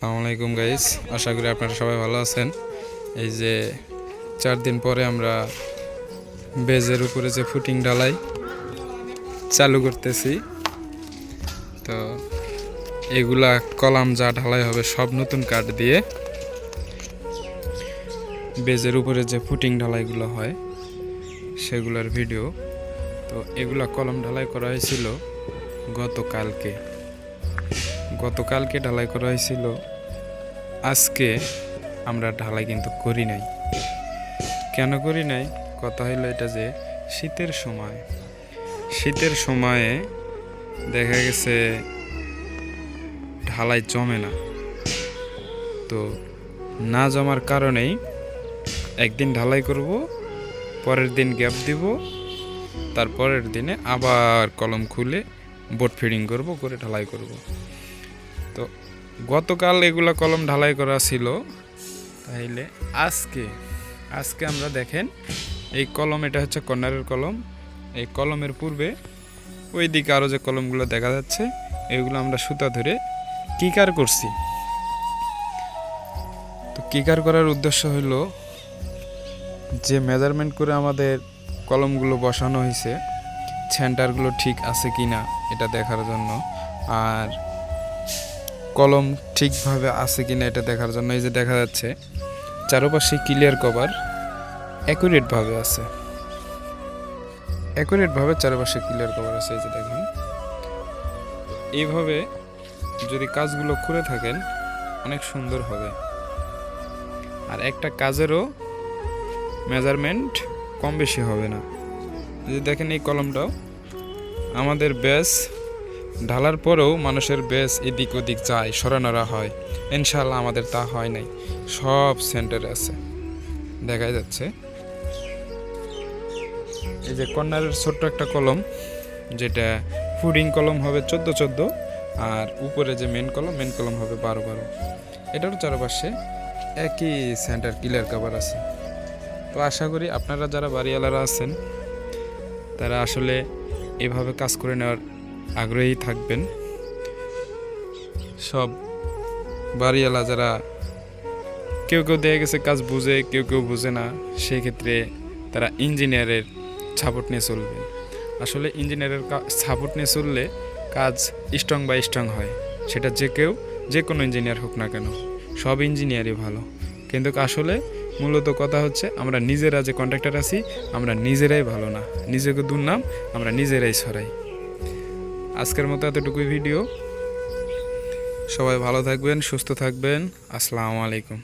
আসসালামু আলাইকুম গাইস, আশা করি আপনারা সবাই ভালো আছেন। এই যে 4 দিন পরে আমরা বেজের উপরে যে ফুটিং ঢালাই চালু করতেছি। তো এগুলা কলাম যা ঢালাই হবে সব নতুন কাঠ দিয়ে বেজের উপরে যে ফুটিং ঢালাইগুলো হয় সেগুলোর ভিডিও। তো এগুলা কলম ঢালাই করা হয়েছিল গতকালকে ঢালাই করা হয়েছিল। আজকে আমরা ঢালাই কিন্তু করি নাই। কেন করি নাই? কথা হইলো এটা যে শীতের সময়ে দেখা গেছে ঢালাই জমে না। তো না জমার কারণেই একদিন ঢালাই করব, পরের দিন গ্যাপ দিব, তারপরের দিনে আবার কলম খুলে বোট ফিডিং করে ঢালাই করব। তো গতকাল এগুলা কলম ঢালাই করা ছিল, তাইলে আজকে আমরা দেখেন এই কলম, এটা হচ্ছে কর্নারের কলম। এই কলমের পূর্বে ওই দিকে আরও যে কলমগুলো দেখা যাচ্ছে এগুলো আমরা সুতা ধরে কিকার করছি। তো কিকার করার উদ্দেশ্য হলো যে মেজারমেন্ট করে আমাদের কলমগুলো বসানো হয়েছে সেন্টারগুলো ঠিক আছে কি না এটা দেখার জন্য, আর কলম ঠিকভাবে আছে কিনা এটা দেখার জন্য। এই যে দেখা যাচ্ছে চারপাশে ক্লিয়ার কভার অ্যাকুরেটভাবে আছে, চারপাশে ক্লিয়ার কভার আছে। এই যে দেখেন, এইভাবে যদি কাজগুলো করে থাকেন অনেক সুন্দর হবে। আর একটা কাজেরও মেজারমেন্ট কম বেশি হবে না। যদি দেখেন এই কলমটাও আমাদের বেস ঢালার পরেও মানুষের বেস এদিক ওদিক যায়, সরানোরা হয়। ইনশাল্লাহ আমাদের তা হয় নাই, সব সেন্টারে আছে, দেখা যাচ্ছে। এই যে কর্নারের ছোট্ট একটা কলম, যেটা ফুডিং কলম হবে 14 আর উপরে যে মেন কলম হবে 12। এটারও চারপাশে একই সেন্টার ক্লিয়ার কভার আছে। তো আশা করি আপনারা যারা বাড়িওয়ালারা আছেন তারা আসলে এভাবে কাজ করে নেওয়ার আগ্রহী থাকবেন। সব বাড়িওয়ালা যারা কেউ দেখা গেছে কাজ বুঝে, কেউ বুঝে না, সেই ক্ষেত্রে তারা ইঞ্জিনিয়ারের সাপোর্ট নিয়ে চলবেন। আসলে ইঞ্জিনিয়ারের সাপোর্ট নিয়ে চললে কাজ স্ট্রং হয়। সেটা যে কোনো ইঞ্জিনিয়ার হোক না কেন, সব ইঞ্জিনিয়ারই ভালো। কিন্তু আসলে মূলত কথা হচ্ছে আমরা নিজেরা যে কন্ট্রাক্টর আছি আমরা নিজেরাই ভালো না, নিজেকে দুর্নাম আমরা নিজেরাই ছড়াই। আজকের মতো এতটুকুই ভিডিও। সবাই ভালো থাকবেন, সুস্থ থাকবেন। আসসালামু আলাইকুম।